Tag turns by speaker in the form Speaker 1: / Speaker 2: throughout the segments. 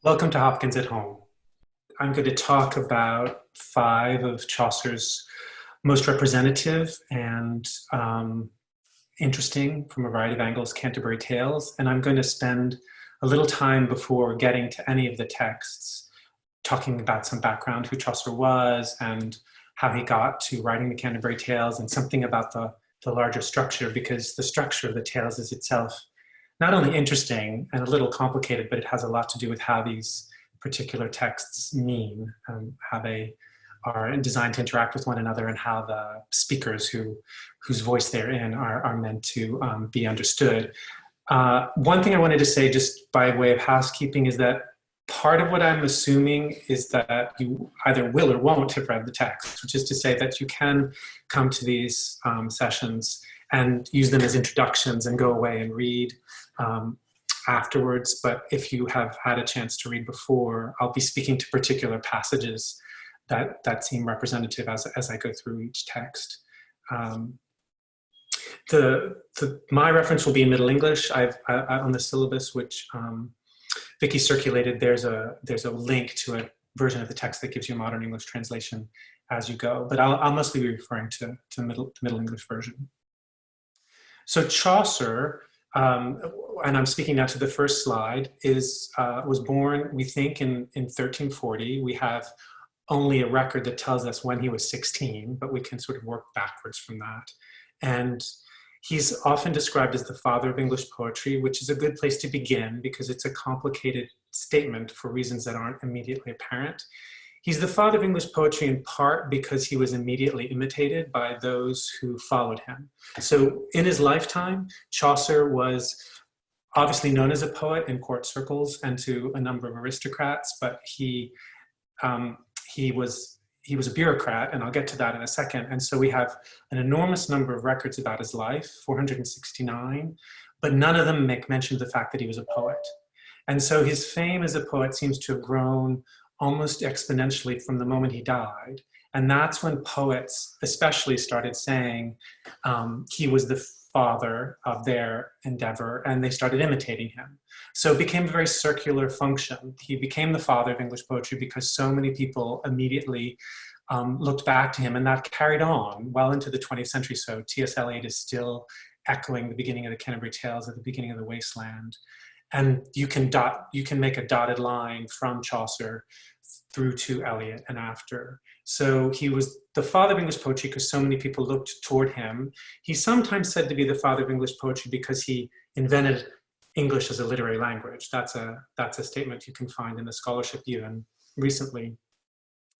Speaker 1: Welcome to Hopkins at Home. I'm going to talk about five of Chaucer's most representative and interesting from a variety of angles Canterbury tales, and I'm going to spend a little time before getting to any of the texts talking about some background, who Chaucer was and how he got to writing the Canterbury Tales, and something about the larger structure, because the structure of the tales is itself not only interesting and a little complicated, but it has a lot to do with how these particular texts mean, how they are designed to interact with one another, and how the speakers whose voice they're in are meant to be understood. One thing I wanted to say just by way of housekeeping is that part of what I'm assuming is that you either will or won't have read the text, which is to say that you can come to these sessions and use them as introductions and go away and read afterwards. But if you have had a chance to read before, I'll be speaking to particular passages that seem representative as I go through each text. My reference will be in Middle English. On the syllabus, which Vicky circulated, there's a link to a version of the text that gives you a modern English translation as you go. But I'll mostly be referring to the Middle English version. So Chaucer, and I'm speaking now to the first slide, was born, we think, in 1340. We have only a record that tells us when he was 16, but we can sort of work backwards from that. And he's often described as the father of English poetry, which is a good place to begin because it's a complicated statement for reasons that aren't immediately apparent. He's the father of English poetry in part because he was immediately imitated by those who followed him. So in his lifetime, Chaucer was obviously known as a poet in court circles and to a number of aristocrats, but he was a bureaucrat, and I'll get to that in a second. And so we have an enormous number of records about his life, 469, but none of them make mention of the fact that he was a poet. And so his fame as a poet seems to have grown almost exponentially from the moment he died. And that's when poets especially started saying he was the father of their endeavor, and they started imitating him. So it became a very circular function. He became the father of English poetry because so many people immediately looked back to him, and that carried on well into the 20th century. So T.S. Eliot is still echoing the beginning of the Canterbury Tales at the beginning of the Wasteland. And you can make a dotted line from Chaucer through to Eliot and after. So he was the father of English poetry because so many people looked toward him. He's sometimes said to be the father of English poetry because he invented English as a literary language. That's a statement you can find in the scholarship even recently.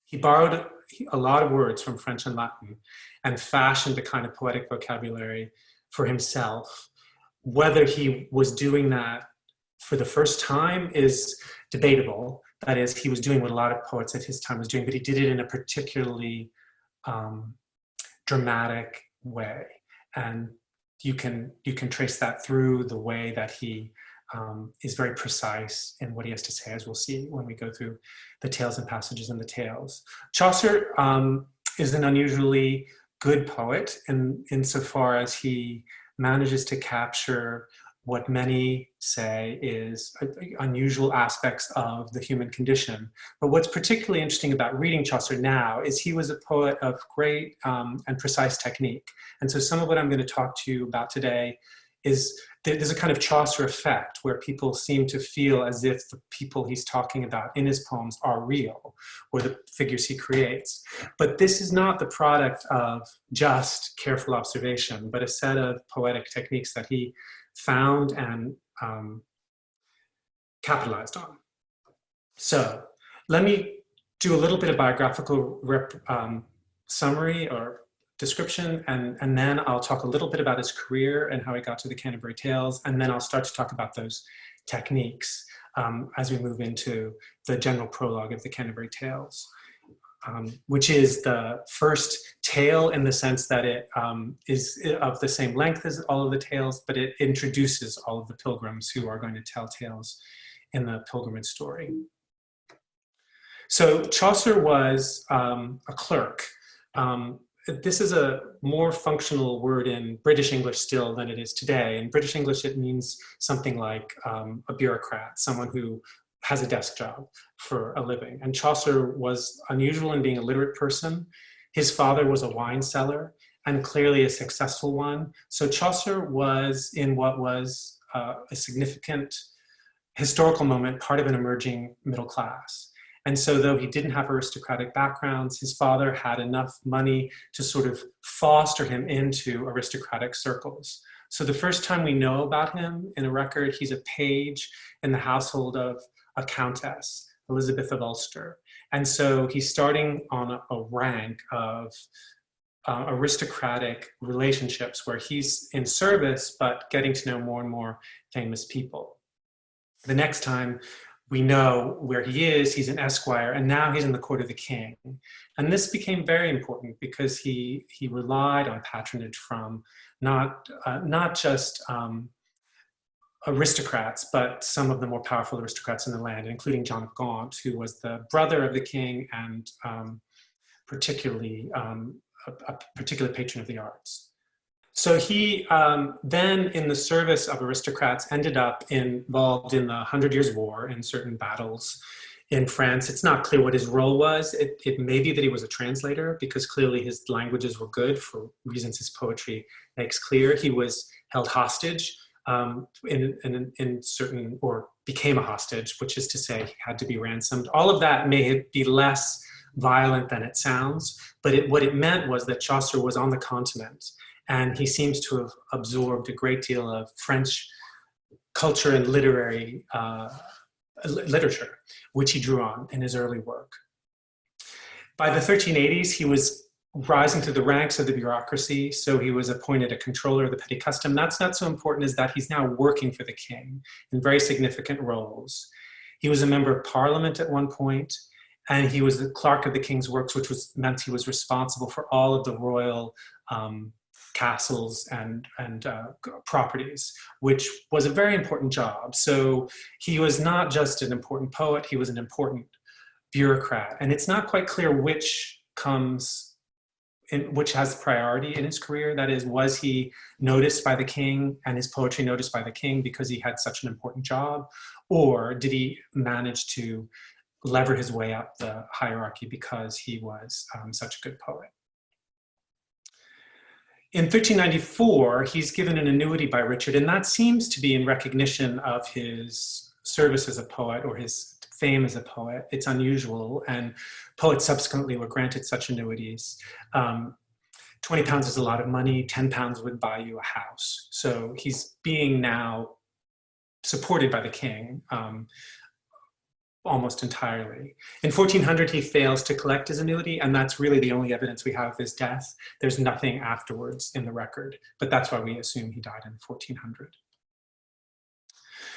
Speaker 1: He borrowed a lot of words from French and Latin and fashioned a kind of poetic vocabulary for himself. Whether he was doing that for the first time is debatable. That is, he was doing what a lot of poets at his time was doing, but he did it in a particularly dramatic way. And you can trace that through the way that he is very precise in what he has to say, as we'll see when we go through the tales and passages in the tales. Chaucer is an unusually good poet insofar as he manages to capture what many say is unusual aspects of the human condition. But what's particularly interesting about reading Chaucer now is he was a poet of great and precise technique. And so some of what I'm going to talk to you about today is there's a kind of Chaucer effect where people seem to feel as if the people he's talking about in his poems are real, or the figures he creates. But this is not the product of just careful observation, but a set of poetic techniques that he found and capitalized on. So let me do a little bit of biographical summary or description, and then I'll talk a little bit about his career and how he got to the Canterbury Tales, and then I'll start to talk about those techniques as we move into the general prologue of the Canterbury Tales. Which is the first tale in the sense that it is of the same length as all of the tales, but it introduces all of the pilgrims who are going to tell tales in the pilgrimage story. So Chaucer was a clerk. This is a more functional word in British English still than it is today. In British English, it means something like a bureaucrat, someone who has a desk job for a living. And Chaucer was unusual in being a literate person. His father was a wine seller, and clearly a successful one. So Chaucer was in what was a significant historical moment, part of an emerging middle class. And so though he didn't have aristocratic backgrounds, his father had enough money to sort of foster him into aristocratic circles. So the first time we know about him in a record, he's a page in the household of a countess, Elizabeth of Ulster. And so he's starting on a rank of aristocratic relationships where he's in service, but getting to know more and more famous people. The next time we know where he is, he's an esquire, and now he's in the court of the king. And this became very important because he relied on patronage from not just aristocrats, but some of the more powerful aristocrats in the land, including John of Gaunt, who was the brother of the king and particularly a particular patron of the arts. So he then, in the service of aristocrats, ended up involved in the 100 Years' War in certain battles in France. It's not clear what his role was. It may be that he was a translator, because clearly his languages were good for reasons his poetry makes clear. He was held hostage in certain, or became a hostage, which is to say he had to be ransomed. All of that may be less violent than it sounds, but what it meant was that Chaucer was on the continent, and he seems to have absorbed a great deal of French culture and literary literature, which he drew on in his early work. By the 1380s, he was rising through the ranks of the bureaucracy, so he was appointed a controller of the petty custom. That's not so important as that he's now working for the king in very significant roles. He was a member of parliament at one point, and he was the clerk of the king's works, which meant he was responsible for all of the royal castles and properties, which was a very important job. So he was not just an important poet, he was an important bureaucrat. And it's not quite clear which has priority in his career. That is, was he noticed by the king and his poetry noticed by the king because he had such an important job? Or did he manage to lever his way up the hierarchy because he was such a good poet? In 1394, he's given an annuity by Richard, and that seems to be in recognition of his service as a poet or his fame as a poet. It's unusual, and poets subsequently were granted such annuities. 20 pounds is a lot of money, 10 pounds would buy you a house. So he's being now supported by the king almost entirely. In 1400, he fails to collect his annuity, and that's really the only evidence we have of his death. There's nothing afterwards in the record, but that's why we assume he died in 1400.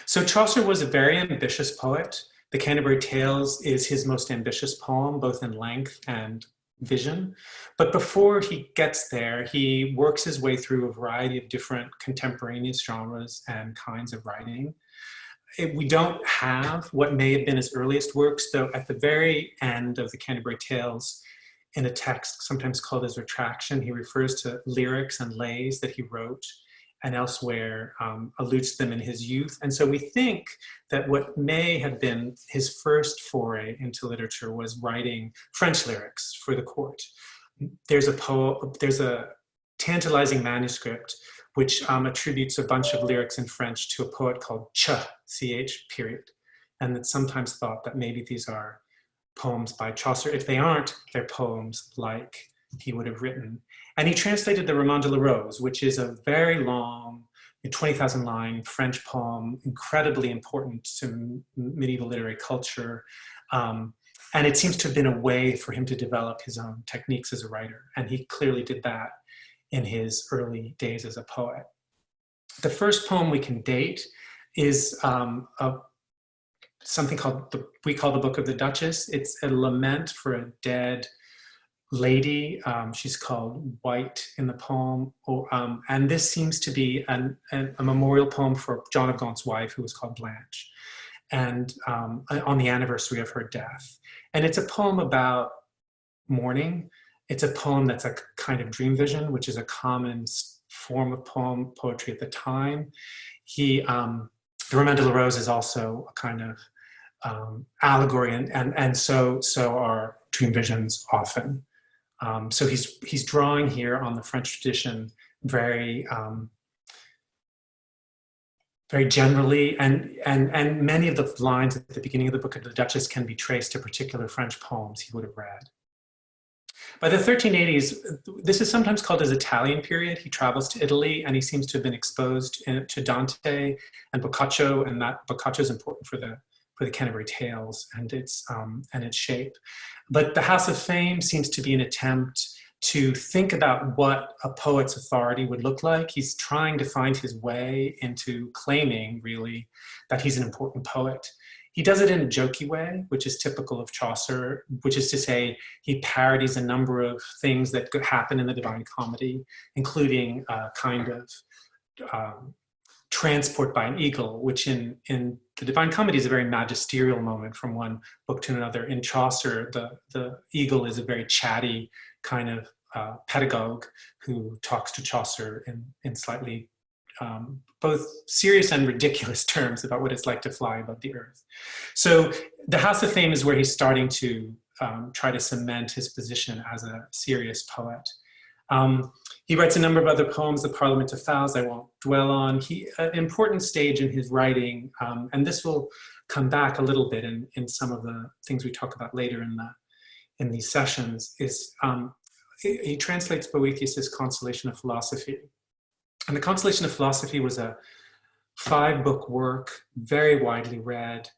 Speaker 1: So Chaucer was a very ambitious poet. The Canterbury Tales is his most ambitious poem, both in length and vision. But before he gets there, he works his way through a variety of different contemporaneous genres and kinds of writing. We don't have what may have been his earliest works, though at the very end of the Canterbury Tales, in a text sometimes called his Retraction, he refers to lyrics and lays that he wrote, and elsewhere alludes to them in his youth. And so we think that what may have been his first foray into literature was writing French lyrics for the court. There's a tantalizing manuscript which attributes a bunch of lyrics in French to a poet called Ch, period. And it's sometimes thought that maybe these are poems by Chaucer. If they aren't, they're poems like he would have written. And he translated the Roman de la Rose, which is a very long, 20,000 line French poem, incredibly important to medieval literary culture. And it seems to have been a way for him to develop his own techniques as a writer. And he clearly did that in his early days as a poet. The first poem we can date is something we call the Book of the Duchess. It's a lament for a dead lady. She's called White in the poem. And this seems to be a memorial poem for John of Gaunt's wife, who was called Blanche, and on the anniversary of her death. And it's a poem about mourning. It's a poem that's a kind of dream vision, which is a common form of poetry at the time. The Roman de la Rose is also a kind of allegory, and so are dream visions often. So he's drawing here on the French tradition very very generally, and many of the lines at the beginning of the book of the Duchess can be traced to particular French poems he would have read. By the 1380s, this is sometimes called his Italian period. He travels to Italy, and he seems to have been exposed to Dante and Boccaccio, and that Boccaccio is important for the Canterbury Tales and its shape. But the House of Fame seems to be an attempt to think about what a poet's authority would look like. He's trying to find his way into claiming, really, that he's an important poet. He does it in a jokey way, which is typical of Chaucer, which is to say he parodies a number of things that could happen in the Divine Comedy, including a kind of transport by an eagle, which in the Divine Comedy is a very magisterial moment from one book to another. In Chaucer, the eagle is a very chatty kind of pedagogue who talks to Chaucer in slightly both serious and ridiculous terms about what it's like to fly above the earth. So the House of Fame is where he's starting to try to cement his position as a serious poet. He writes a number of other poems, the Parliament of Fouls, I won't dwell on. An important stage in his writing, and this will come back a little bit in some of the things we talk about later in these sessions, is he translates Boethius's Consolation of Philosophy. And the Consolation of Philosophy was a 5-book work, very widely read,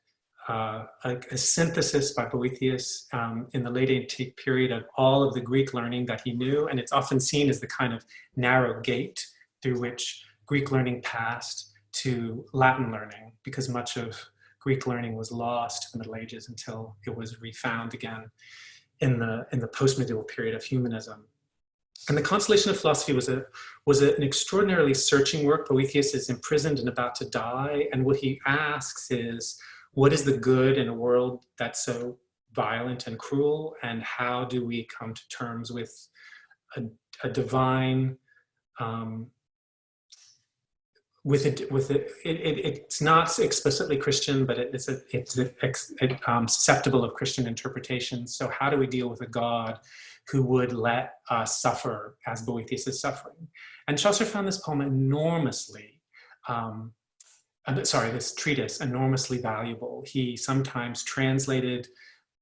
Speaker 1: a synthesis by Boethius in the late antique period of all of the Greek learning that he knew. And it's often seen as the kind of narrow gate through which Greek learning passed to Latin learning, because much of Greek learning was lost in the Middle Ages until it was refound again in the post-medieval period of humanism. And the Consolation of Philosophy was an extraordinarily searching work. Boethius is imprisoned and about to die, and what he asks is, what is the good in a world that's so violent and cruel, and how do we come to terms with a divine, it's not explicitly Christian, but it's susceptible of Christian interpretation. So how do we deal with a God who would let us suffer as Boethius is suffering? And Chaucer found this poem this treatise enormously valuable. He sometimes translated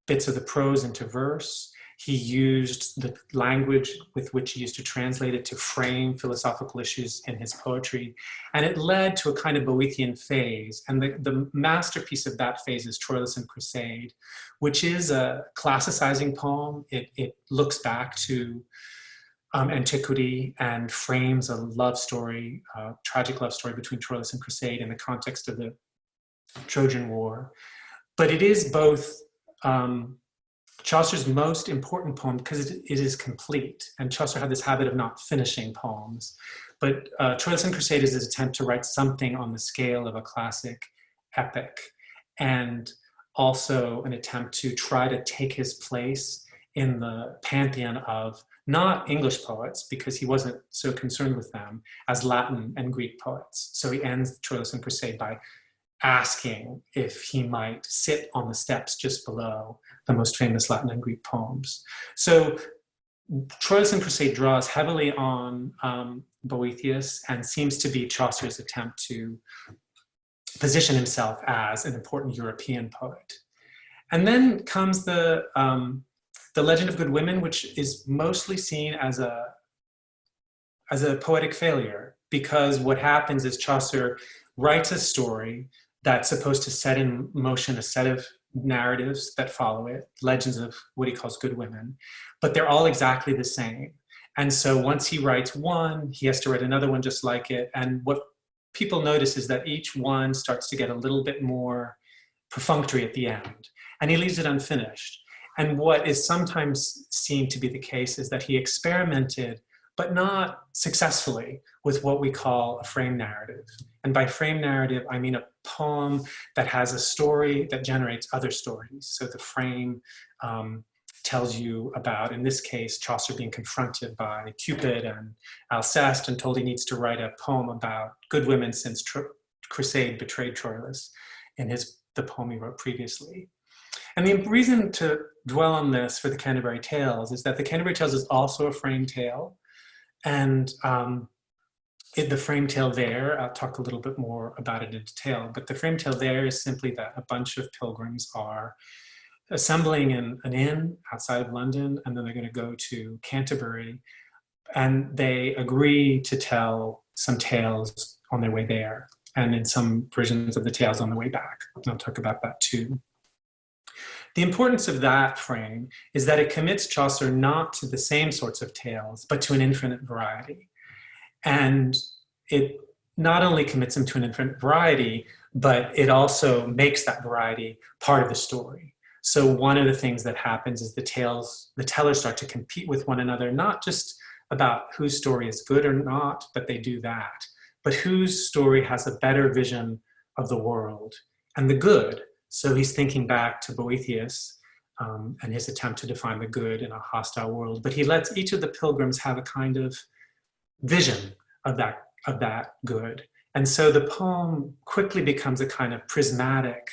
Speaker 1: bits of the prose into verse. He used the language with which he used to translate it to frame philosophical issues in his poetry. And it led to a kind of Boethian phase. And the masterpiece of that phase is Troilus and Crusade, which is a classicizing poem. It looks back to antiquity and frames a love story, tragic love story between Troilus and Crusade in the context of the Trojan War. But it is both Chaucer's most important poem because it is complete. And Chaucer had this habit of not finishing poems. But Troilus and Crusade is his attempt to write something on the scale of a classic epic, and also an attempt to try to take his place in the pantheon of not English poets, because he wasn't so concerned with them, as Latin and Greek poets. So he ends Troilus and Crusade by asking if he might sit on the steps just below the most famous Latin and Greek poems. So Troilus and Crusade draws heavily on Boethius and seems to be Chaucer's attempt to position himself as an important European poet. And then comes the Legend of Good Women, which is mostly seen as a poetic failure, because what happens is Chaucer writes a story that's supposed to set in motion a set of narratives that follow it, legends of what he calls good women, but they're all exactly the same. And so once he writes one, he has to write another one just like it. And what people notice is that each one starts to get a little bit more perfunctory at the end, and he leaves it unfinished. And what is sometimes seen to be the case is that he experimented, but not successfully, with what we call a frame narrative. And by frame narrative, I mean a poem that has a story that generates other stories. So the frame tells you about, in this case, Chaucer being confronted by Cupid and Alceste and told he needs to write a poem about good women since Crusade betrayed Troilus in his the poem he wrote previously. And the reason to dwell on this for the Canterbury Tales is that the Canterbury Tales is also a frame tale. And the frame tale there, I'll talk a little bit more about it in detail, but the frame tale there is simply that a bunch of pilgrims are assembling in an inn outside of London, and then they're going to go to Canterbury, and they agree to tell some tales on their way there, and in some versions of the tales on the way back. And I'll talk about that too. The importance of that frame is that it commits Chaucer not to the same sorts of tales, but to an infinite variety. And it not only commits him to an infinite variety, but it also makes that variety part of the story. So one of the things that happens is the tellers start to compete with one another, not just about whose story is good or not, but they do that, but whose story has a better vision of the world and the good. So he's thinking back to Boethius and his attempt to define the good in a hostile world, but he lets each of the pilgrims have a kind of vision of that good. And so the poem quickly becomes a kind of prismatic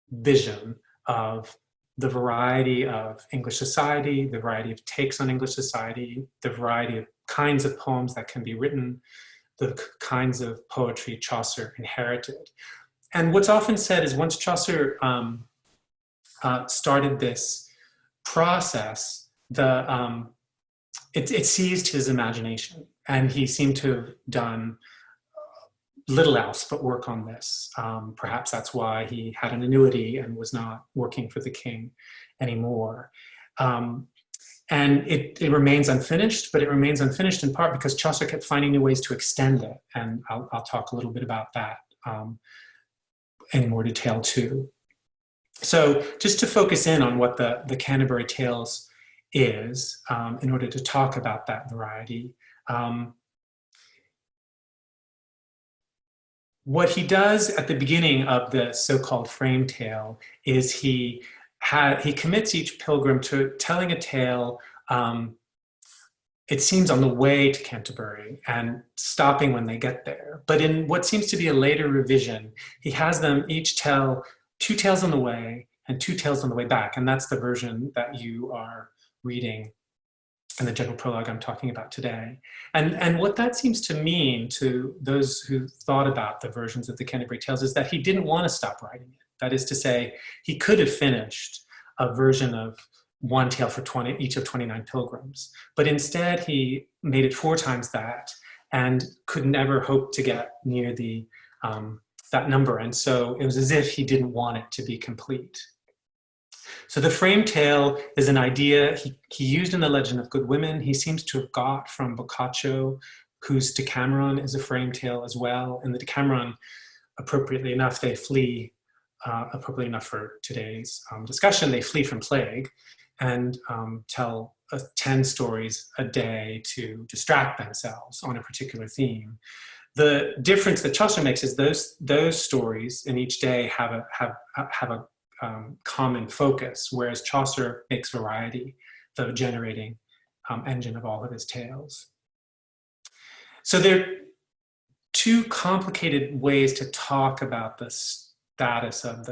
Speaker 1: vision of the variety of English society, the variety of takes on English society, the variety of kinds of poems that can be written, the kinds of poetry Chaucer inherited. And what's often said is once Chaucer started this process, it seized his imagination, and he seemed to have done little else but work on this. Perhaps that's why he had an annuity and was not working for the king anymore. And it remains unfinished, but it remains unfinished in part because Chaucer kept finding new ways to extend it. And I'll talk a little bit about that in more detail too. So just to focus in on what the Canterbury Tales is, in order to talk about that variety, what he does at the beginning of the so-called frame tale is he commits each pilgrim to telling a tale, it seems on the way to Canterbury and stopping when they get there. But in what seems to be a later revision, he has them each tell 2 tales on the way and 2 tales on the way back. And that's the version that you are reading in the general prologue I'm talking about today. And what that seems to mean to those who thought about the versions of the Canterbury Tales is that he didn't want to stop writing it. That is to say, he could have finished a version of one tale for each of 29 pilgrims, but instead he made it 4 times that and could never hope to get near that number. And so it was as if he didn't want it to be complete. So the frame tale is an idea he used in The Legend of Good Women. He seems to have got from Boccaccio, whose Decameron is a frame tale as well. And the Decameron, appropriately enough, they flee, appropriately enough for today's discussion, they flee from plague and tell 10 stories a day to distract themselves on a particular theme. The difference that Chaucer makes is those stories in each day have a common focus, whereas Chaucer makes variety the generating engine of all of his tales. So there are 2 complicated ways to talk about the status of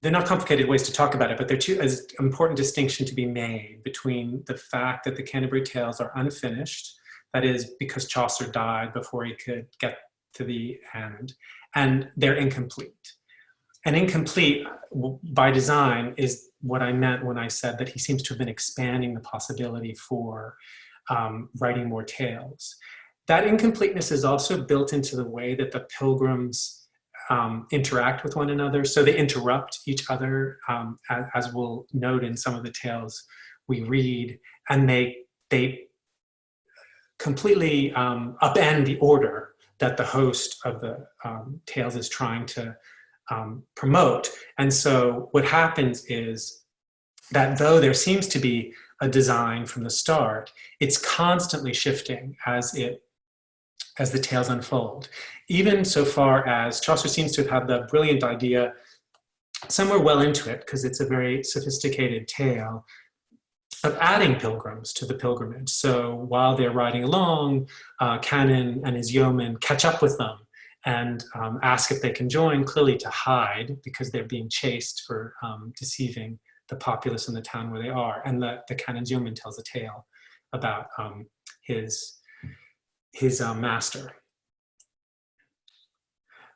Speaker 1: they're not complicated ways to talk about it, but they're 2 as important distinction to be made between the fact that the Canterbury Tales are unfinished, that is because Chaucer died before he could get to the end, and they're incomplete. And incomplete by design is what I meant when I said that he seems to have been expanding the possibility for writing more tales. That incompleteness is also built into the way that the pilgrims interact with one another. So they interrupt each other, as we'll note in some of the tales we read, and they completely upend the order that the host of the tales is trying to promote. And so what happens is that though there seems to be a design from the start, it's constantly shifting as the tales unfold. Even so far as Chaucer seems to have had the brilliant idea, somewhere well into it, because it's a very sophisticated tale, of adding pilgrims to the pilgrimage. So while they're riding along, Canon and his yeomen catch up with them and ask if they can join, clearly to hide because they're being chased for deceiving the populace in the town where they are. And the canon's yeoman tells a tale about his master.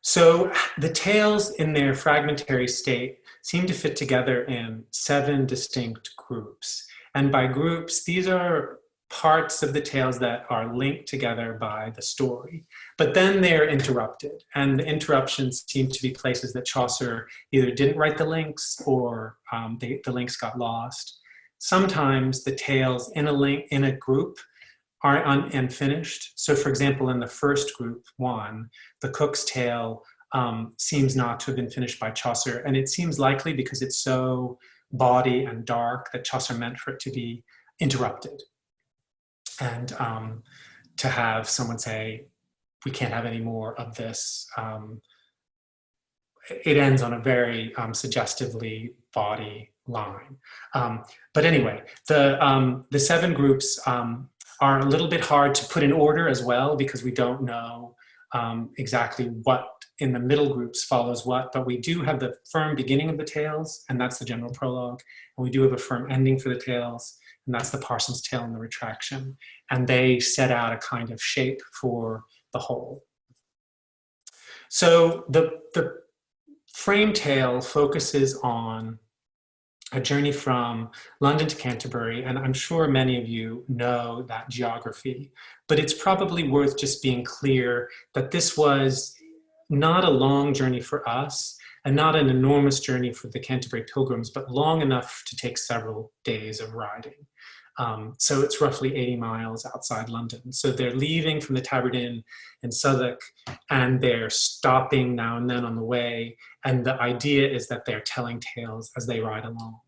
Speaker 1: So the tales in their fragmentary state seem to fit together in 7 distinct groups. And by groups, these are parts of the tales that are linked together by the story, but then they're interrupted. And the interruptions seem to be places that Chaucer either didn't write the links or the links got lost. Sometimes the tales in a group are unfinished. So for example, in the first group, 1, the Cook's Tale seems not to have been finished by Chaucer. And it seems likely because it's so bawdy and dark that Chaucer meant for it to be interrupted. And to have someone say, we can't have any more of this. It ends on a very suggestively bawdy line. But anyway, the 7 groups are a little bit hard to put in order as well, because we don't know exactly what in the middle groups follows what, but we do have the firm beginning of the tales, and that's the general prologue. And we do have a firm ending for the tales, and that's the Parson's Tale and the Retraction. And they set out a kind of shape for the whole. So the frame tale focuses on a journey from London to Canterbury, and I'm sure many of you know that geography, but it's probably worth just being clear that this was not a long journey for us and not an enormous journey for the Canterbury Pilgrims, but long enough to take several days of riding. So it's roughly 80 miles outside London. So they're leaving from the Tabard Inn in Southwark, and they're stopping now and then on the way. And the idea is that they're telling tales as they ride along.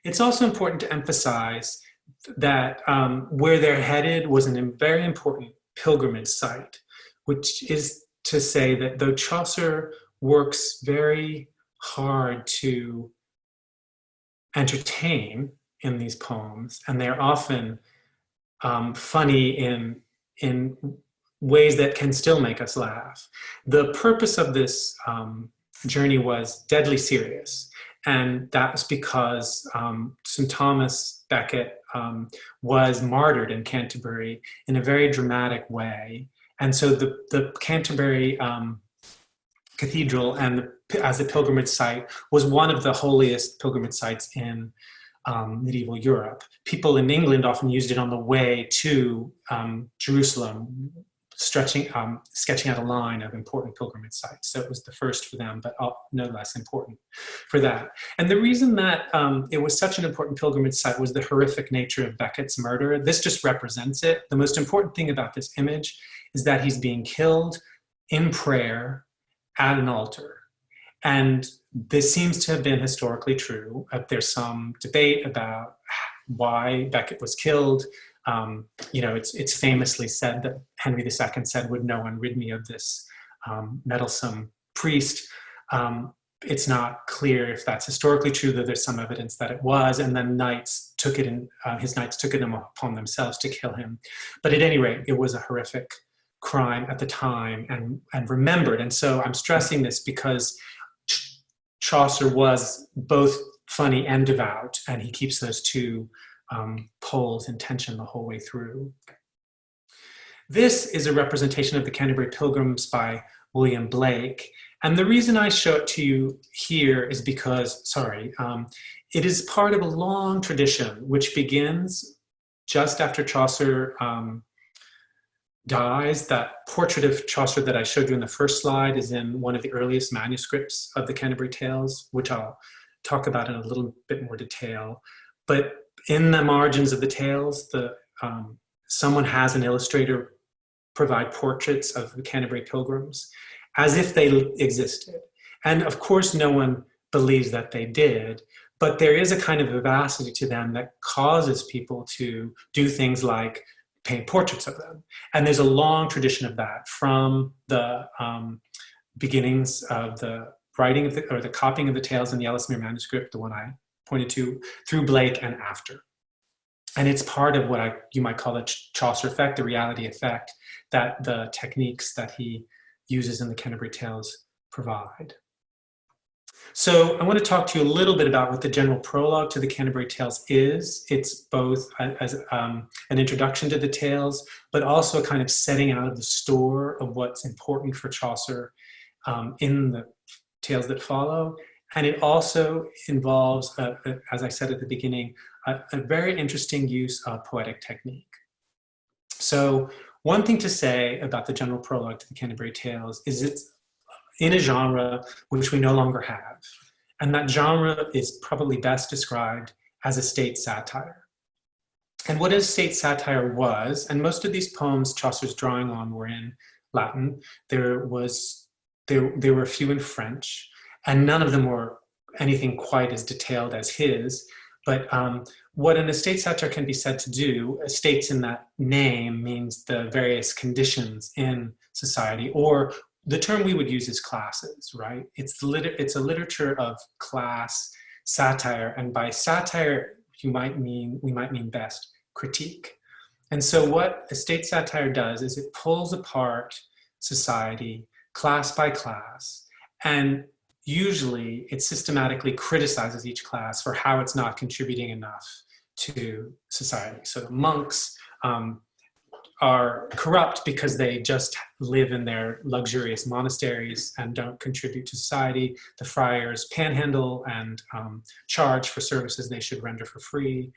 Speaker 1: It's also important to emphasize that where they're headed was a very important pilgrimage site, which is to say that though Chaucer works very hard to entertain in these poems, and they're often funny in ways that can still make us laugh. The purpose of this journey was deadly serious, and that was because St. Thomas Becket was martyred in Canterbury in a very dramatic way. And so the Canterbury Cathedral and as a pilgrimage site was one of the holiest pilgrimage sites in medieval Europe. People in England often used it on the way to Jerusalem, sketching out a line of important pilgrimage sites. So it was the first for them, but no less important for that. And the reason that it was such an important pilgrimage site was the horrific nature of Becket's murder. This just represents it. The most important thing about this image is that he's being killed in prayer at an altar. And this seems to have been historically true. There's some debate about why Becket was killed. It's famously said that Henry II said, "Would no one rid me of this meddlesome priest?" It's not clear if that's historically true, though there's some evidence that it was. And then his knights took it upon themselves to kill him. But at any rate, it was a horrific crime at the time and remembered. And so I'm stressing this because Chaucer was both funny and devout, and he keeps those two poles in tension the whole way through. This is a representation of the Canterbury Pilgrims by William Blake. And the reason I show it to you here is because, it is part of a long tradition which begins just after Chaucer dies. That portrait of Chaucer that I showed you in the first slide is in one of the earliest manuscripts of the Canterbury Tales, which I'll talk about in a little bit more detail. But in the margins of the tales, someone has an illustrator provide portraits of the Canterbury Pilgrims as if they existed. And of course, no one believes that they did, but there is a kind of vivacity to them that causes people to do things like paint portraits of them. And there's a long tradition of that from the beginnings of the writing or the copying of the tales in the Ellesmere manuscript, the one I pointed to, through Blake and after. And it's part of what you might call the Chaucer effect, the reality effect, that the techniques that he uses in the Canterbury Tales provide. So I want to talk to you a little bit about what the general prologue to the Canterbury Tales is. It's both as an introduction to the tales, but also a kind of setting out of the store of what's important for Chaucer in the tales that follow. And it also involves, as I said at the beginning, a very interesting use of poetic technique. So one thing to say about the general prologue to the Canterbury Tales is it's in a genre which we no longer have. And that genre is probably best described as a state satire. And what a state satire was, and most of these poems Chaucer's drawing on were in Latin. There were a few in French, and none of them were anything quite as detailed as his. But what an estate satire can be said to do, estates in that name means the various conditions in society, or the term we would use is classes, right? It's a literature of class satire, and by satire we might mean best critique. And so what estate satire does is it pulls apart society class by class, and usually it systematically criticizes each class for how it's not contributing enough to society. So the monks are corrupt because they just live in their luxurious monasteries and don't contribute to society. The friars panhandle and charge for services they should render for free.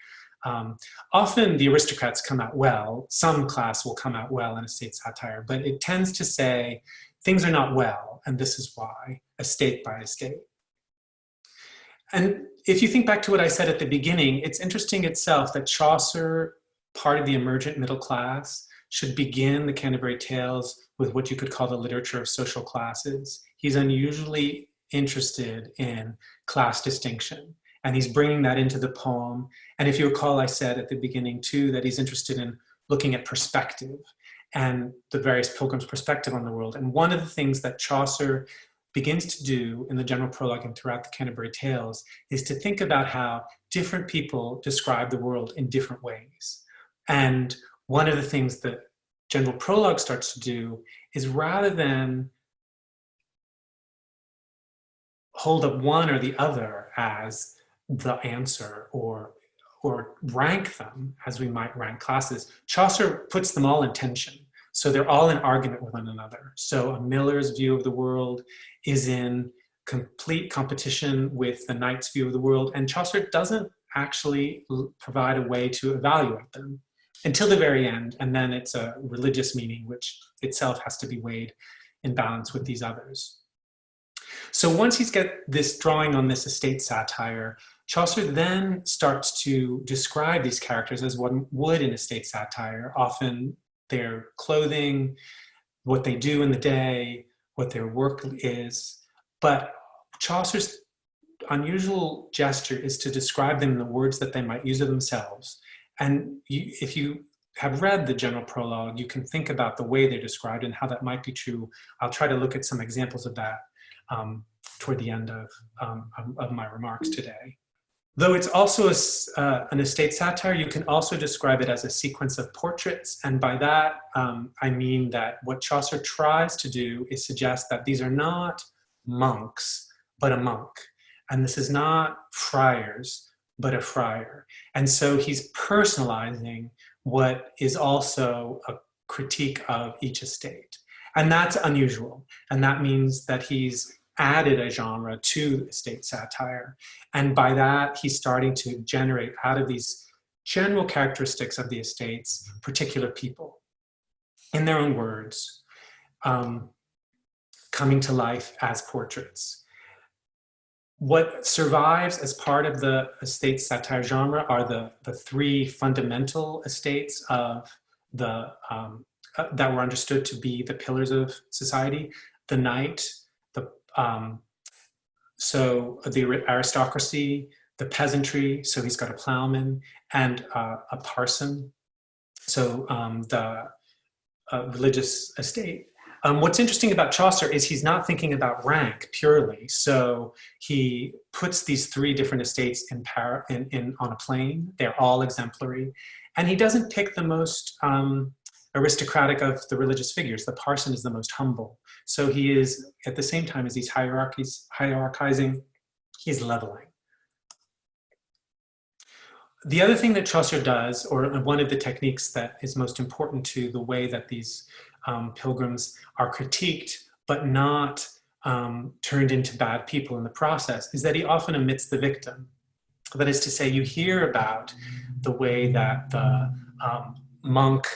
Speaker 1: Often the aristocrats come out well. Some class will come out well in estate satire, but it tends to say things are not well, and this is why, estate by estate. And if you think back to what I said at the beginning, it's interesting itself that Chaucer, part of the emergent middle class, should begin the Canterbury Tales with what you could call the literature of social classes. He's unusually interested in class distinction, and he's bringing that into the poem. And if you recall, I said at the beginning too that he's interested in looking at perspective and the various pilgrims' perspective on the world. And one of the things that Chaucer begins to do in the general prologue and throughout the Canterbury Tales is to think about how different people describe the world in different ways. And one of the things that general prologue starts to do is, rather than hold up one or the other as the answer or rank them as we might rank classes, Chaucer puts them all in tension. So they're all in argument with one another. So a miller's view of the world is in complete competition with the knight's view of the world, and Chaucer doesn't actually provide a way to evaluate them until the very end, and then it's a religious meaning which itself has to be weighed in balance with these others. So once he's got this drawing on this estate satire, Chaucer then starts to describe these characters as one would in estate satire, often their clothing, what they do in the day, what their work is. But Chaucer's unusual gesture is to describe them in the words that they might use of themselves. And if you have read the general prologue, you can think about the way they're described and how that might be true. I'll try to look at some examples of that toward the end of my remarks today. Though it's also an estate satire, you can also describe it as a sequence of portraits. And by that, I mean that what Chaucer tries to do is suggest that these are not monks, but a monk. And this is not friars, but a friar. And so he's personalizing what is also a critique of each estate. And that's unusual. And that means that he's added a genre to estate satire. And by that, he's starting to generate out of these general characteristics of the estates, particular people, in their own words, coming to life as portraits. What survives as part of the estate satire genre are the three fundamental estates of the that were understood to be the pillars of society: the knight, so the aristocracy, the peasantry, so he's got a plowman, and a parson, so the religious estate. What's interesting about Chaucer is he's not thinking about rank purely. So he puts these three different estates on a plane. They're all exemplary. And he doesn't pick the most aristocratic of the religious figures. The parson is the most humble. So he is, at the same time as he's hierarchizing, he's leveling. The other thing that Chaucer does, or one of the techniques that is most important to the way that these pilgrims are critiqued, but not turned into bad people in the process, is that he often omits the victim. That is to say, you hear about the way that the monk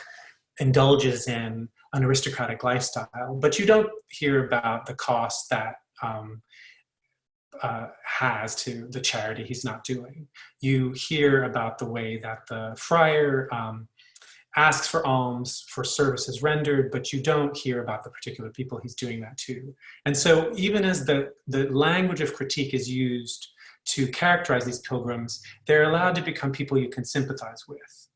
Speaker 1: indulges in an aristocratic lifestyle, but you don't hear about the cost that has to the charity he's not doing. You hear about the way that the friar asks for alms for services rendered, but you don't hear about the particular people he's doing that to. And so even as the language of critique is used to characterize these pilgrims, they're allowed to become people you can sympathize with.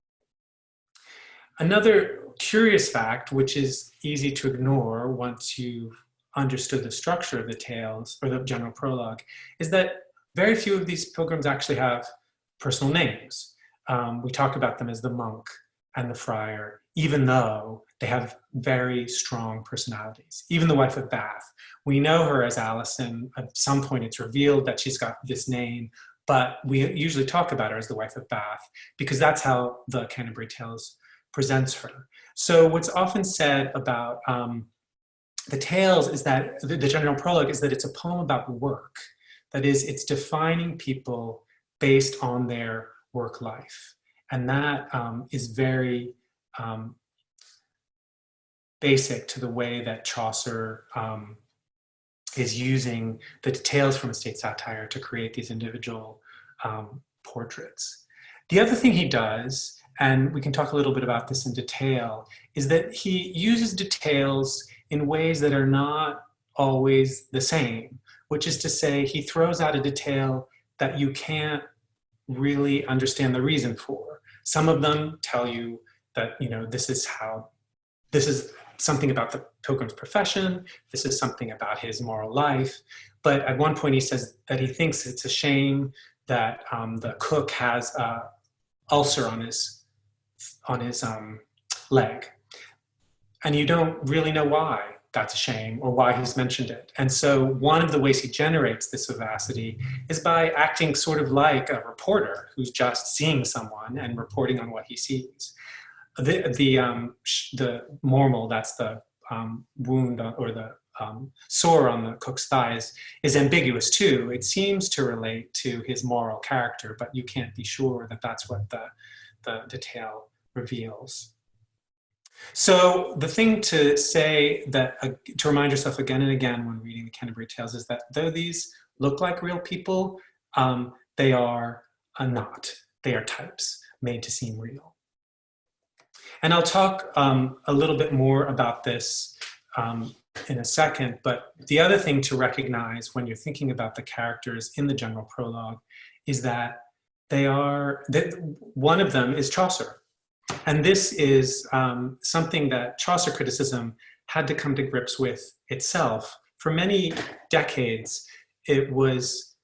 Speaker 1: Another curious fact, which is easy to ignore once you've understood the structure of the tales or the general prologue, is that very few of these pilgrims actually have personal names. We talk about them as the monk and the friar, even though they have very strong personalities. Even the wife of Bath, we know her as Alison. At some point it's revealed that she's got this name, but we usually talk about her as the wife of Bath because that's how the Canterbury Tales presents her. So what's often said about the tales is that, the general prologue is that it's a poem about work. That is, it's defining people based on their work life. And that is very basic to the way that Chaucer is using the details from estate satire to create these individual portraits. The other thing he does, and we can talk a little bit about this in detail, is that he uses details in ways that are not always the same, which is to say he throws out a detail that you can't really understand the reason for. Some of them tell you that, this is something about the pilgrim's profession, this is something about his moral life. But at one point he says that he thinks it's a shame that the cook has an ulcer on his leg. And you don't really know why that's a shame or why he's mentioned it. And so one of the ways he generates this vivacity is by acting sort of like a reporter who's just seeing someone and reporting on what he sees. The mormal, that's the wound or the sore on the cook's thighs, is ambiguous too. It seems to relate to his moral character, but you can't be sure that that's what the detail reveals. So the thing to say, that to remind yourself again and again when reading the Canterbury Tales, is that though these look like real people, they are not. They are types made to seem real. And I'll talk a little bit more about this in a second, but the other thing to recognize when you're thinking about the characters in the general prologue is that one of them is Chaucer. And this is something that Chaucer criticism had to come to grips with itself. For many decades, it was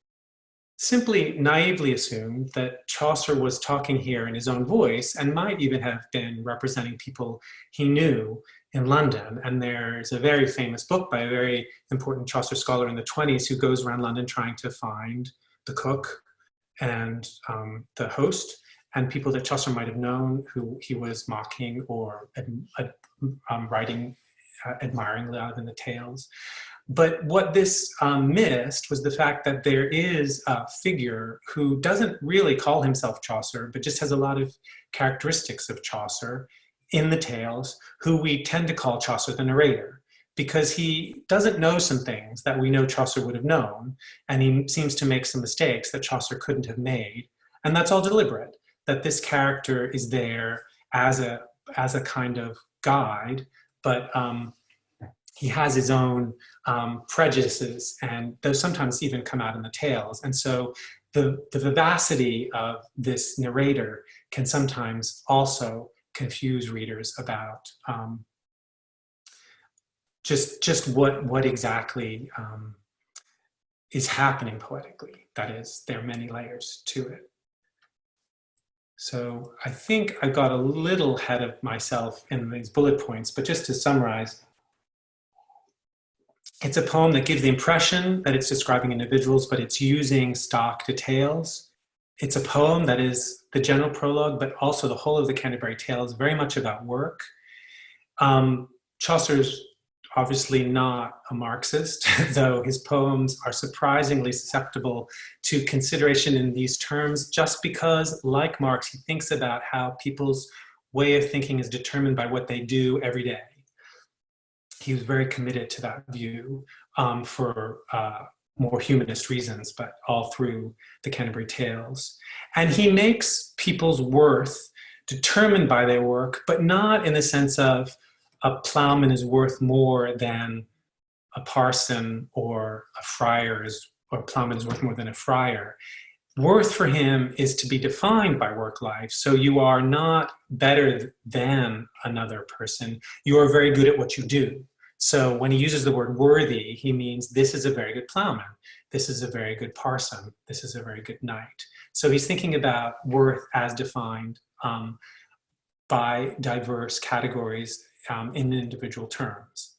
Speaker 1: simply naively assumed that Chaucer was talking here in his own voice and might even have been representing people he knew in London. And there's a very famous book by a very important Chaucer scholar in the 20s who goes around London trying to find the cook and the host and people that Chaucer might have known who he was mocking or writing admiringly out in the tales. But what this missed was the fact that there is a figure who doesn't really call himself Chaucer, but just has a lot of characteristics of Chaucer in the tales, who we tend to call Chaucer the narrator, because he doesn't know some things that we know Chaucer would have known, and he seems to make some mistakes that Chaucer couldn't have made. And that's all deliberate, that this character is there as a kind of guide, but he has his own prejudices, and those sometimes even come out in the tales. And so the vivacity of this narrator can sometimes also confuse readers about just what exactly is happening poetically. That is, there are many layers to it. So I think I got a little ahead of myself in these bullet points, but just to summarize, it's a poem that gives the impression that it's describing individuals, but it's using stock details. It's a poem that is the general prologue, but also the whole of the Canterbury Tales, very much about work. Chaucer's obviously not a Marxist, though his poems are surprisingly susceptible to consideration in these terms, just because, like Marx, he thinks about how people's way of thinking is determined by what they do every day. He was very committed to that view for more humanist reasons, but all through the Canterbury Tales. And he makes people's worth determined by their work, but not in the sense of a plowman is worth more than a parson, or a friar is, or a plowman is worth more than a friar. Worth for him is to be defined by work life. So you are not better than another person. You are very good at what you do. So when he uses the word worthy, he means this is a very good plowman. This is a very good parson. This is a very good knight. So he's thinking about worth as defined by diverse categories in individual terms.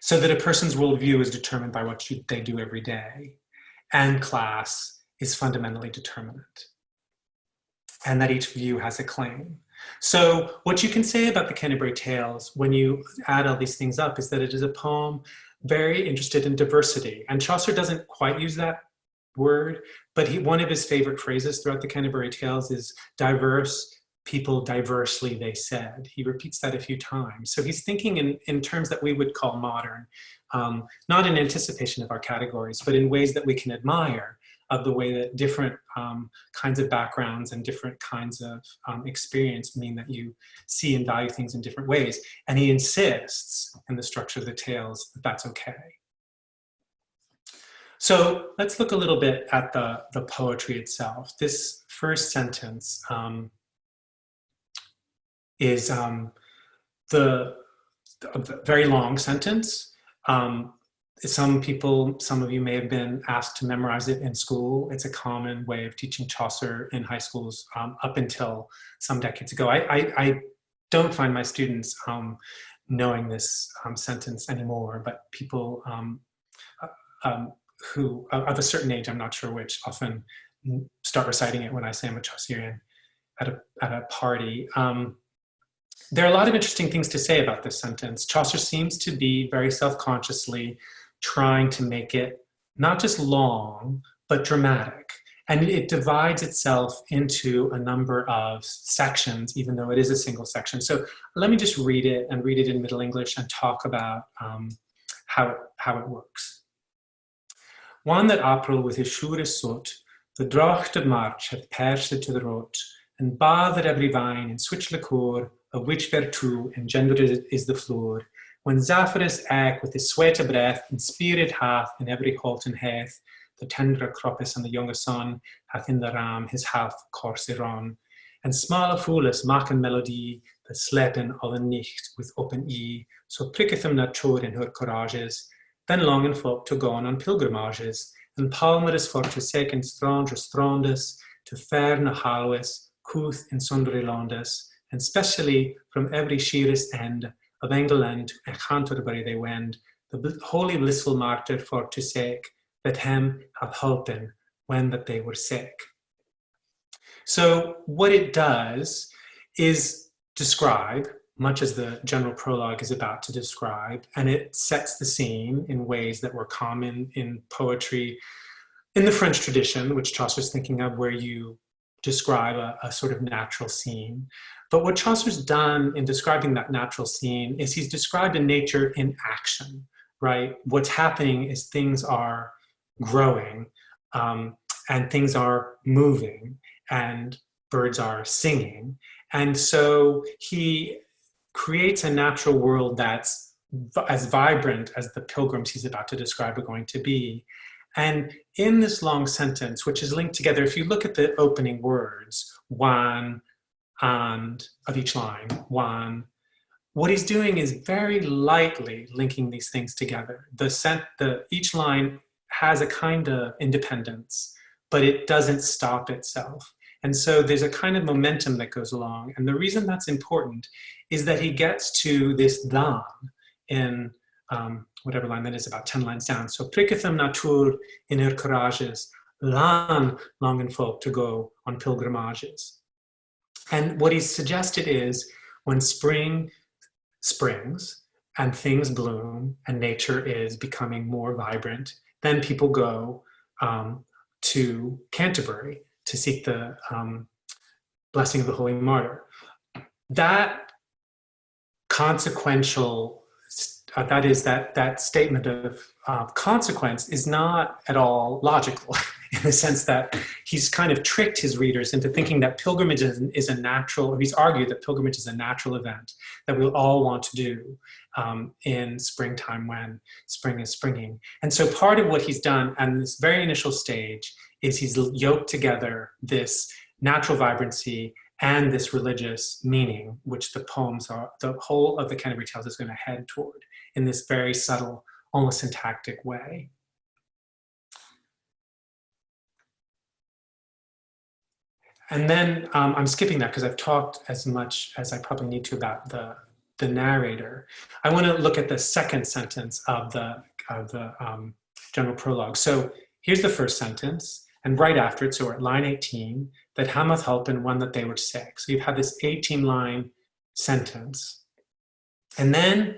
Speaker 1: So that a person's worldview is determined by what they do every day, and class is fundamentally determinate, and that each view has a claim. So what you can say about the Canterbury Tales when you add all these things up is that it is a poem very interested in diversity. And Chaucer doesn't quite use that word, but one of his favorite phrases throughout the Canterbury Tales is diverse people diversely they said. He repeats that a few times. So he's thinking in terms that we would call modern, not in anticipation of our categories, but in ways that we can admire of the way that different kinds of backgrounds and different kinds of experience mean that you see and value things in different ways. And he insists in the structure of the tales that that's okay. So let's look a little bit at the poetry itself. This first sentence is the very long sentence. Some of you may have been asked to memorize it in school. It's a common way of teaching Chaucer in high schools up until some decades ago. I don't find my students knowing this sentence anymore, but people who of a certain age, I'm not sure which, often start reciting it when I say I'm a Chaucerian at a party. There are a lot of interesting things to say about this sentence. Chaucer seems to be very self-consciously trying to make it not just long, but dramatic. And it divides itself into a number of sections, even though it is a single section. So let me just read it, and read it in Middle English, and talk about how it works. One that April with his sure soot, the drocht of March hath perced to the rot, and bathed every vine in switch liqueur, of which vertu engendered is the floor. When Zephyrus eke with his sweat of breath, inspired hath in every holten heath, the tender croppus and the younger son hath in the ram his half course on. And smalle fooles maken melodie, that slepen alle nicht with open eye, so pricketh them nature in her courages, then longen folk to go on pilgrimages, and palmeris for to seken stranger strandes, to ferne halwes, couth in sundry landes, and specially from every sheerest end of England and Canterbury they wend, the holy blissful martyr for to sake, that him hath holpen when that they were sick. So what it does is describe, much as the general prologue is about to describe, and it sets the scene in ways that were common in poetry in the French tradition, which Chaucer's thinking of, where you describe a sort of natural scene. But what Chaucer's done in describing that natural scene is he's described a nature in action, right? What's happening is things are growing, and things are moving, and birds are singing. And so he creates a natural world that's as vibrant as the pilgrims he's about to describe are going to be. And in this long sentence, which is linked together, if you look at the opening words, one, and of each line, one, what he's doing is very lightly linking these things together. Each line has a kind of independence, but it doesn't stop itself. And so there's a kind of momentum that goes along. And the reason that's important is that he gets to this dan in whatever line that is, about 10 lines down. So prickethum natur in her courages, lan longen folk to go on pilgrimages. And what he's suggested is when spring springs and things bloom and nature is becoming more vibrant, then people go to Canterbury to seek the blessing of the Holy Martyr. That consequential, that statement of consequence is not at all logical in the sense that he's kind of tricked his readers into thinking that pilgrimage is a natural, or he's argued that pilgrimage is a natural event that we'll all want to do in springtime when spring is springing. And so part of what he's done in this very initial stage is he's yoked together this natural vibrancy and this religious meaning, which the poems are, the whole of the Canterbury Tales is going to head toward in this very subtle, almost syntactic way. And then I'm skipping that because I've talked as much as I probably need to about the narrator. I want to look at the second sentence of the general prologue. So here's the first sentence, and right after it, so we're at line 18, that hamath helpen one that they were sick. So you've had this 18-line sentence. And then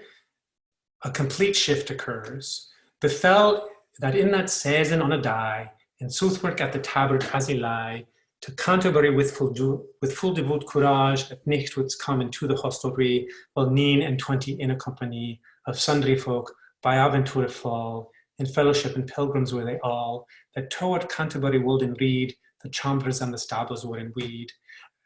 Speaker 1: a complete shift occurs. Befell that in that season on a day, in Southwark at the tabard as he lay, to Canterbury with full devout courage, at nicht would come into the hostelry, while 29 in a company of sundry folk by aventure fall, in fellowship and pilgrims were they all, that toward Canterbury wold in read, the chambers and the stables were in weed,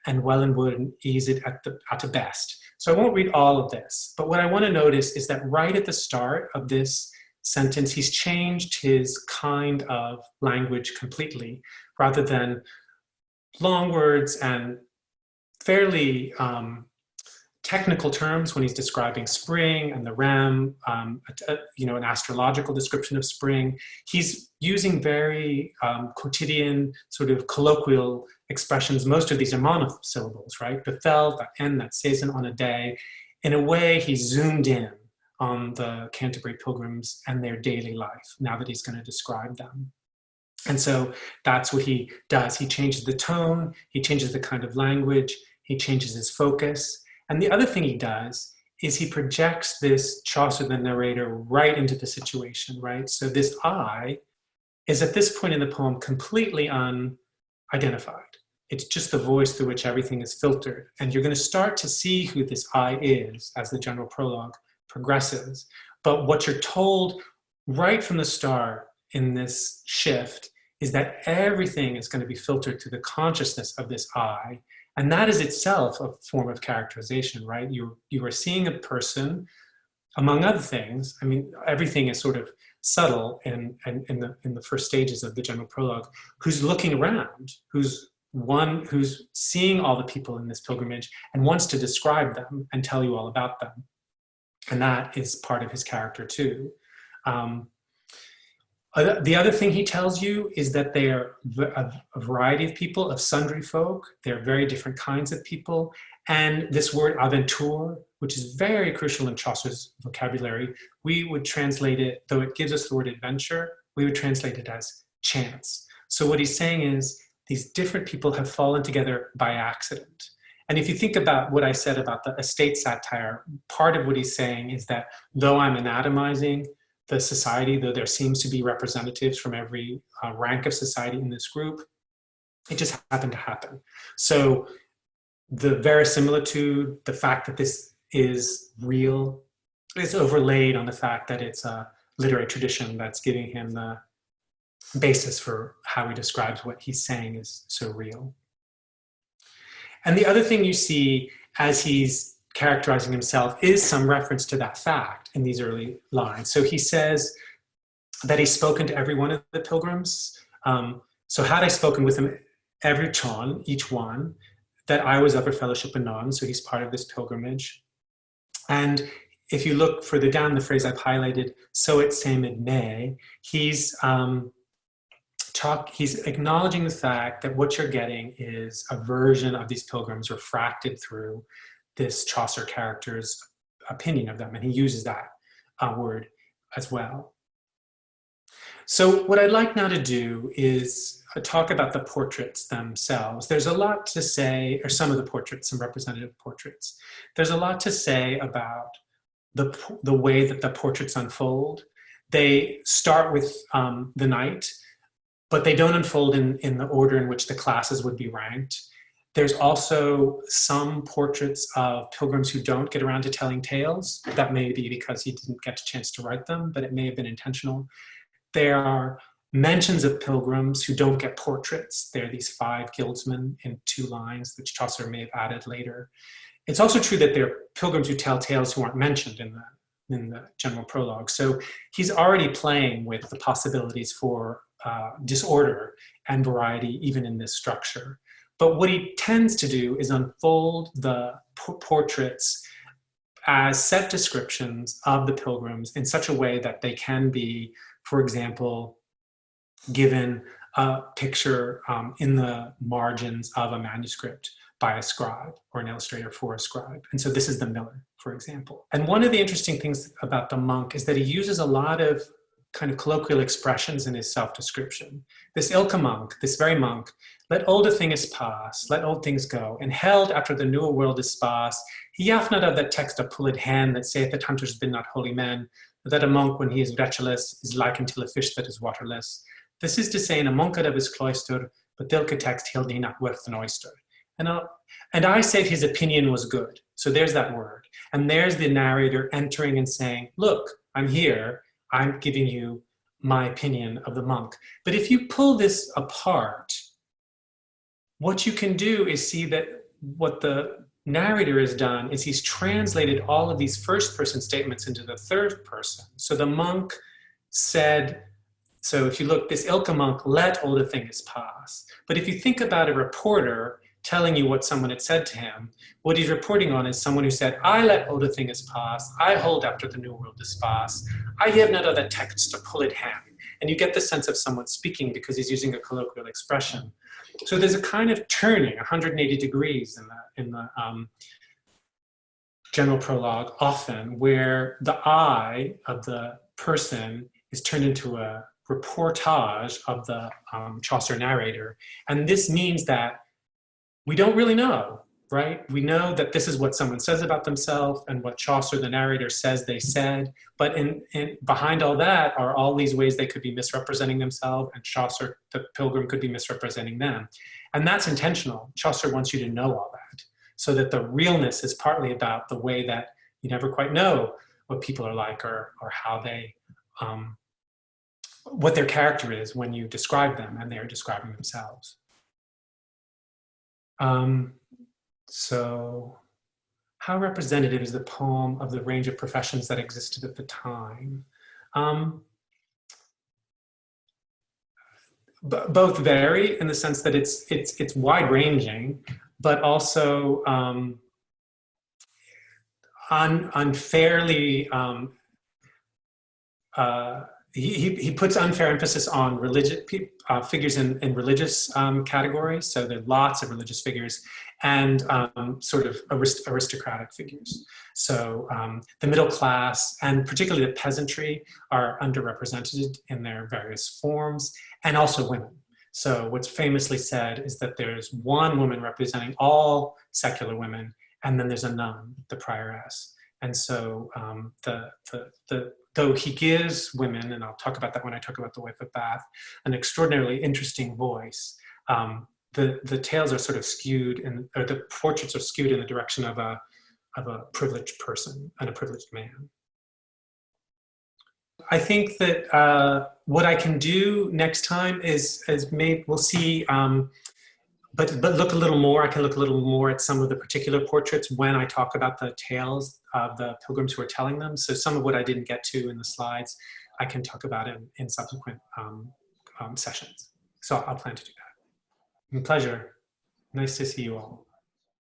Speaker 1: and well and wood and eased at the best. So I won't read all of this, but what I want to notice is that right at the start of this sentence, he's changed his kind of language completely, rather than long words and fairly technical terms when he's describing spring and the ram, an astrological description of spring. He's using very quotidian, sort of colloquial expressions. Most of these are monosyllables, right? Befell, that end, that season, on a day. In a way, he zoomed in on the Canterbury pilgrims and their daily life, now that he's going to describe them. And so that's what he does. He changes the tone, he changes the kind of language, he changes his focus. And the other thing he does is he projects this Chaucer, the narrator, right into the situation, right? So this I is at this point in the poem completely unidentified. It's just the voice through which everything is filtered. And you're going to start to see who this I is as the general prologue progresses. But what you're told right from the start in this shift is that everything is going to be filtered through the consciousness of this I, and that is itself a form of characterization, right? You are seeing a person, among other things. I mean, everything is sort of subtle in the first stages of the general prologue, who's looking around, who's seeing all the people in this pilgrimage and wants to describe them and tell you all about them, and that is part of his character too. The other thing he tells you is that they are a variety of people, of sundry folk. They're very different kinds of people. And this word aventure, which is very crucial in Chaucer's vocabulary, we would translate it, though it gives us the word adventure, we would translate it as chance. So what he's saying is these different people have fallen together by accident. And if you think about what I said about the estate satire, part of what he's saying is that though I'm anatomizing the society, though there seems to be representatives from every rank of society in this group, it just happened to happen. So the verisimilitude, the fact that this is real, is overlaid on the fact that it's a literary tradition that's giving him the basis for how he describes what he's saying is so real. And the other thing you see as he's characterizing himself is some reference to that fact in these early lines. So he says that he's spoken to every one of the pilgrims. So had I spoken with him every chon, each one, that I was of a fellowship anon, so he's part of this pilgrimage. And if you look further down, the phrase I've highlighted, so it same in May, he's to he's acknowledging the fact that what you're getting is a version of these pilgrims refracted through this Chaucer character's opinion of them, and he uses that word as well. So what I'd like now to do is talk about the portraits themselves. There's a lot to say, or some of the portraits, some representative portraits. There's a lot to say about the way that the portraits unfold. They start with the knight, but they don't unfold in the order in which the classes would be ranked. There's also some portraits of pilgrims who don't get around to telling tales. That may be because he didn't get a chance to write them, but it may have been intentional. There are mentions of pilgrims who don't get portraits. There are these 5 guildsmen in 2 lines, which Chaucer may have added later. It's also true that there are pilgrims who tell tales who aren't mentioned in the general prologue. So he's already playing with the possibilities for disorder and variety even in this structure. But what he tends to do is unfold the portraits as set descriptions of the pilgrims in such a way that they can be, for example, given a picture in the margins of a manuscript by a scribe or an illustrator for a scribe. And so this is the miller, for example. And one of the interesting things about the monk is that he uses a lot of kind of colloquial expressions in his self-description. This ilka monk, this very monk, let olde things pass, let old things go, and held after the newer world is sparse, he yaft not of that text a pulled hand that saith that hunters been not holy men, but that a monk when he is wretcheless is like until a fish that is waterless. This is to say in a monkad of his cloister, but thilka text held he not worth an oyster. And I said his opinion was good. So there's that word. And there's the narrator entering and saying, look, I'm here. I'm giving you my opinion of the monk. But if you pull this apart, what you can do is see that what the narrator has done is he's translated all of these first-person statements into the third person. So the monk said, so if you look, this ilka monk let olde things pass. But if you think about a reporter telling you what someone had said to him, what he's reporting on is someone who said, I let olde things pass, I hold after the new world is pass, I have not other text to pull it hand. And you get the sense of someone speaking because he's using a colloquial expression. So there's a kind of turning 180 degrees in the general prologue often, where the I of the person is turned into a reportage of the Chaucer narrator. And this means that we don't really know, right? We know that this is what someone says about themselves and what Chaucer, the narrator, says they said. But behind all that are all these ways they could be misrepresenting themselves, and Chaucer, the pilgrim, could be misrepresenting them. And that's intentional. Chaucer wants you to know all that, so that the realness is partly about the way that you never quite know what people are like or how they, what their character is when you describe them and they're describing themselves. So how representative is the poem of the range of professions that existed at the time? Both vary in the sense that it's wide-ranging, but also unfairly, he puts unfair emphasis on religious figures in religious categories. So there are lots of religious figures and sort of aristocratic figures. So the middle class and particularly the peasantry are underrepresented in their various forms, and also women. So what's famously said is that there's one woman representing all secular women, and then there's a nun, the prioress. And so though he gives women, and I'll talk about that when I talk about the Wife of Bath, an extraordinarily interesting voice, the tales are sort of skewed, or the portraits are skewed in the direction of a privileged person and a privileged man. I think that what I can do next time is we'll see, but look a little more. I can look a little more at some of the particular portraits when I talk about the tales of the pilgrims who are telling them. So some of what I didn't get to in the slides, I can talk about in subsequent sessions. So I'll plan to do that. My pleasure. Nice to see you all.